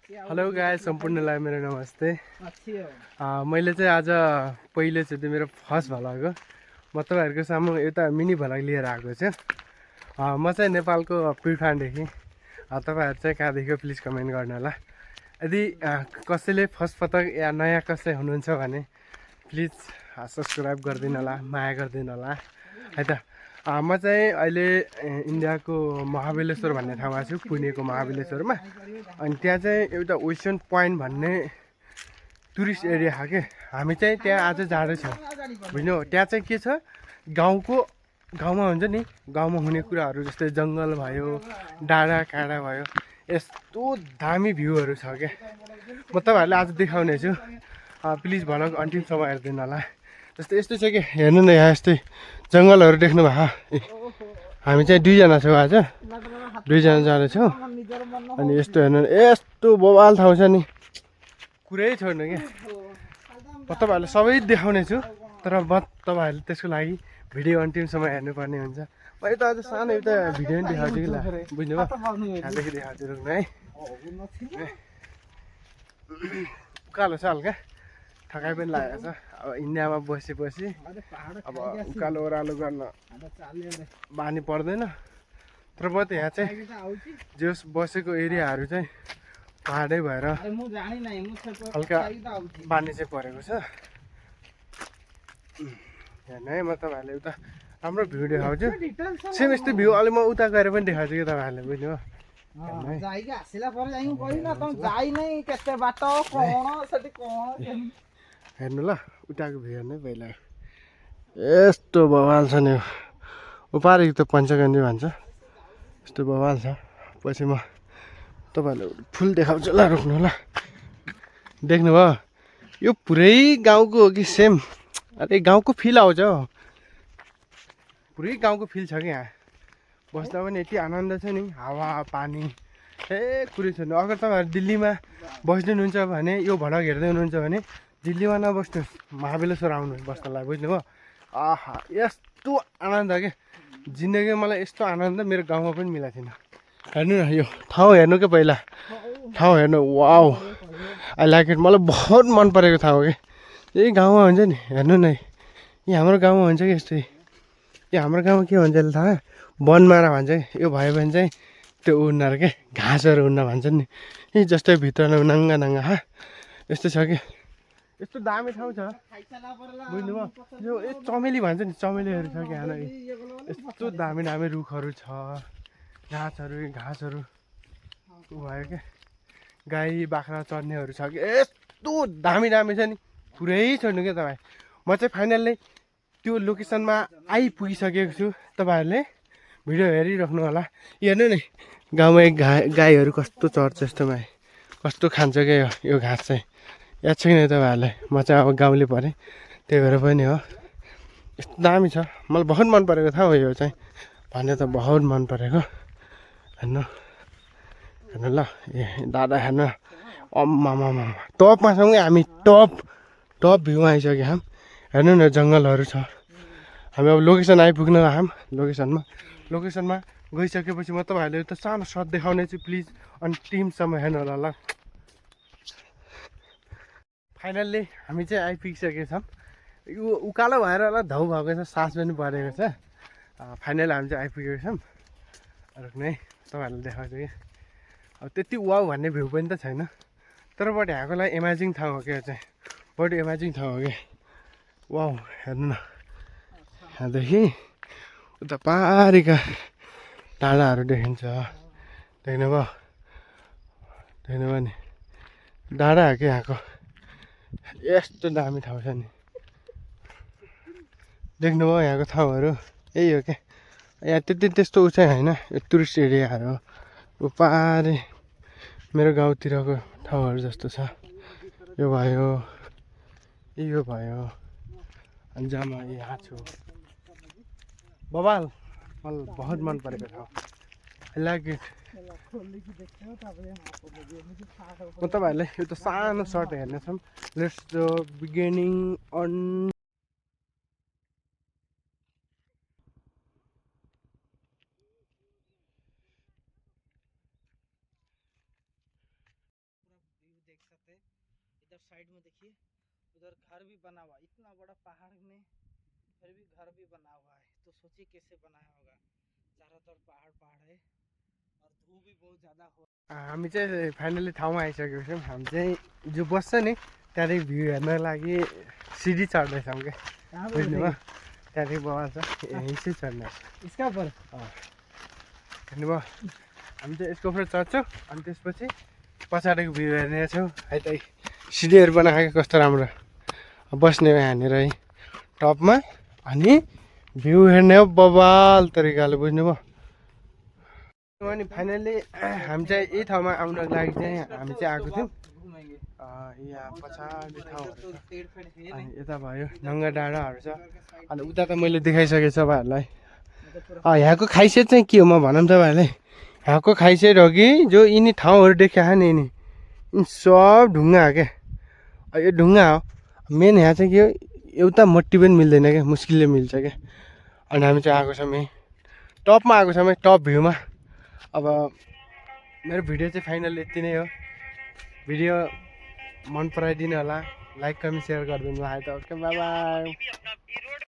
Hello guys, सम्पूर्णलाई मेरो नमस्ते। मैले चाहिँ आज पहिलोचोटि मेरो फर्स्ट भ्लग हो। म तपाईँहरूको सामु एउटा मिनी भ्लग लिएर आएको छु। म चाहिँ नेपालको प्युठानदेखि। तपाईँहरू चाहिँ कहाँदेखि हो प्लिज कमेन्ट गर्नु होला। यदि कसैले फर्स्ट पटक या नयाँ कसै हुनुहुन्छ भने प्लिज सब्सक्राइब गरिदिनु होला, माया गरिदिनु होला है त। म चाहिँ अहिले इन्डियाको महाबलेश्वर भन्ने ठाउँमा छु, पुणेको महाबलेश्वरमा। अनि त्यहाँ चाहिँ एउटा ओसन पोइन्ट भन्ने टुरिस्ट एरिया छ के। हामी चाहिँ त्यहाँ आज जाँदैछौँ बुझ्नु। त्यहाँ चाहिँ के छ, गाउँमा हुन्छ नि, गाउँमा हुने कुराहरू जस्तै जङ्गल भयो, डाँडा काँडा भयो, यस्तो दामी भ्यूहरू छ क्या। म तपाईँहरूलाई आज देखाउने छु, प्लिज भ्लग अन्तिमसम्म हेरिदिनु होला। जस्तै यस्तो छ कि हेर्नु न, यहाँ यस्तै जङ्गलहरू देख्नु भयो। हामी चाहिँ दुईजना छौँ, आज दुईजना जाँदैछौँ। अनि यस्तो हेर्नु, यस्तो बवाल ठाउँ छ नि, कुरै छोड्नु क्या। म तपाईँहरूलाई सबै देखाउने छु, तर तपाईँहरूले त्यसको लागि भिडियो अन्तिमसम्म हेर्नुपर्ने हुन्छ। म यता आज सानो एउटा भिडियो पनि देखाउँछु कि ल, बुझ्नुभयो। यहाँदेखि देखाउँछु, रोक्नु है। उकालो छ हल्का, थकाइ पनि लागेको छ। अब इन्डियामा बसेपछि अब उकालो ओह्रालो गर्न बानी पर्दैन। तर म त यहाँ चाहिँ जस बसेको एरियाहरू चाहिँ पाहाडै भएर हल्का बानी चाहिँ परेको छ। हेर्नु है, म तपाईँहरूले एउटा राम्रो भ्यू देखाउँछु। सेम यस्तै भ्यू अलि म उता गएर पनि देखाउँछु कि तपाईँहरूले, बुझ्नुभयो। हेर्नु ल, उताको भ्यू हेर्नु पहिला, यस्तो बवाल छ नि। उपारेको त पञ्चगन्जी भन्छ, यस्तो बवाल छ। पछि म तपाईँहरूलाई फुल देखाउँछु ल, रोक्नु ल। देख्नुभयो, यो पुरै गाउँको हो कि सेम। अरे गाउँको फिल आउँछ हौ, पुरै गाउँको फिल छ कि यहाँ बस्दा पनि यति आनन्द छ नि। हावा पानी कुरै छैन। अगर तपाईँहरू दिल्लीमा बस्नुहुन्छ भने, यो भ्लग हेर्दै हुनुहुन्छ भने दिल्लीमा नबस्नुहोस्, महाबलेश्वर आउनुहोस् बस्नलाई, बुझ्नुभयो। आहा, यस्तो आनन्द क्या जिन्दगीमा। मलाई यस्तो आनन्द मेरो गाउँमा पनि मिलाएको थिएन। हेर्नु न, यो ठाउँ हेर्नु क्या पहिला, ठाउँ हेर्नु। Wow, I like it. मलाई बहुत मन परेको ठाउँ हो कि। यही गाउँमा हुन्छ नि, हेर्नु न, यहाँ हाम्रो गाउँमा हुन्छ कि यस्तै। यो हाम्रो गाउँमा के भन्छ थाहा, बनमारा भन्छ कि। यो भयो भने चाहिँ त्यो उनीहरू के घाँसहरू हुन्न भन्छन् नि। यी जस्तै भित्र नङ्गा नङ्गा यस्तो छ कि। यस्तो दामी ठाउँ छ, बुझ्नुभयो। यो चमेली भन्छ नि, चमेलीहरू छ कि यहाँ। यस्तो दामी दामी रुखहरू छ, घाँसहरू भयो क्या। गाई बाख्रा चर्नेहरू छ कि, यस्तो दामी दामी छ नि, पुरै छोड्नु क्या तपाईँ। म चाहिँ फाइनल्ली त्यो लोकेसनमा आइपुगिसकेको छु। तपाईँहरूले भिडियो हेरिराख्नु होला। हेर्नु नि, गाउँमा एक गाईहरू कस्तो चर्छ, यस्तोमा कस्तो खान्छ क्या यो घाँस चाहिँ। याद छ कि नै तपाईँहरूलाई। म चाहिँ अब गाउँले परेँ, त्यही भएर पनि हो। यस्तो दामी छ, मलाई बहुत मन परेको ठाउँ हो यो चाहिँ। भन्ने त बहुत मन परेको। हेर्नु हेर्नु ल, ए दादा हेर्नु, अम्मामा टपमा छौँ कि हामी, टप भ्यूमा आइसक्यो हाम। हेर्नु न, जङ्गलहरू छ। हामी अब लोकेसन आइपुग्न हाम। लोकेसनमा गइसकेपछि म तपाईँहरूले एउटा सानो सर्ट देखाउने छु, प्लिज अन्तिमसम्म हेर्नु होला ल। फाइनल्ली हामी चाहिँ आइपुगिसकेको छौँ। यो उकालो भएर होला धौ भएको छ, सास पनि परेको छ। फाइनल हामी चाहिँ आइपुगेको छौँ। रोक्नु है, तपाईँहरूलाई देखाउँछु कि। अब त्यति वाउ भन्ने भ्यू पनि त छैन, तर बट यहाँको लागि एमाजिङ ठाउँ हो क्या चाहिँ, बडी एमाजिङ ठाउँ हो क्या। वाउ, हेर्नु न, यहाँदेखि उता पारिका डाँडाहरू देखिन्छ, देख्नुभयो नि, डाँडा हो क्या यहाँको। यस्तो दामी ठाउँ छ नि, देख्नुभयो यहाँको ठाउँहरू। यही हो क्या, यहाँ त्यस्तो उ चाहिँ होइन, यो टुरिस्ट एरियाहरू हो। उपारे मेरो गाउँतिरको ठाउँहरू जस्तो छ। यो भयो, यो भयो, अनि जहाँ म यहाँ छु बवाल। मलाई बहुत मन परेको ठाउँ, आई लाइक इट। म तपाईँहरूलाई एउटा सानो सर्ट हेर्नेछौँ। Let's the beginning on. सकते हैं। इधर साइड में देखिए, उधर घर भी बना हुआ, इतना बड़ा पहाड़ में फिर भी घर भी बना हुआ है। तो सोचिए कैसे बनाया होगा, चारों तरफ पहाड़ पहाड़ है और धूप भी बहुत ज्यादा हो। हामी चाहिँ फाइनली ठाउँमा आइसकेको छौँ। हामी चाहिँ जो बस्छ नि त्यहाँदेखि भ्यू हेर्न लागि सिडी चढ्दैछौँ क्या, बुझ्नुभयो? त्यहाँदेखि बगाल छ, यहीँ चाहिँ चढ्ने इसका पर हेर्नुभयो? हामी चाहिँ यसको ଉପରେ चढ्छौँ अनि त्यसपछि पछाडिको भ्यू हेर्नेछौँ है त। सिडीहरू बनाएको कस्तो राम्रो बस्ने हो यहाँनिर है टपमा, अनि भ्यू हेर्ने हो बबाल तरिकाले, बुझ्नुभयो? अनि फाइनल्ली हामी चाहिँ यही ठाउँमा आउनको लागि चाहिँ हामी चाहिँ आएको थियौँ। यहाँ पछाडि ठाउँहरू छ, अनि यता भयो ढुङ्गा डाँडाहरू छ, अनि उता त मैले देखाइसकेँ तपाईँहरूलाई। यहाँको खासियत चाहिँ के हो म भनौँ तपाईँहरूलाई? यहाँको खासियत हो कि जो यिनी ठाउँहरू देखाएको नि यिनी सब ढुङ्गा हो क्या, यो ढुङ्गा हो मेन। यहाँ चाहिँ के हो, एउटा मट्टी पनि मिल्दैन क्या, मुस्किलले मिल्छ क्या। अनि हामी चाहिँ आएको छौँ यहीँ टपमा आएको छौँ है, टप भ्यूमा। अब मेरो भिडियो चाहिँ फाइनल यति नै हो। भिडियो मन पराइदिनु होला, लाइक कमेन्ट सेयर गरिदिनु होला है त। Okay, by by.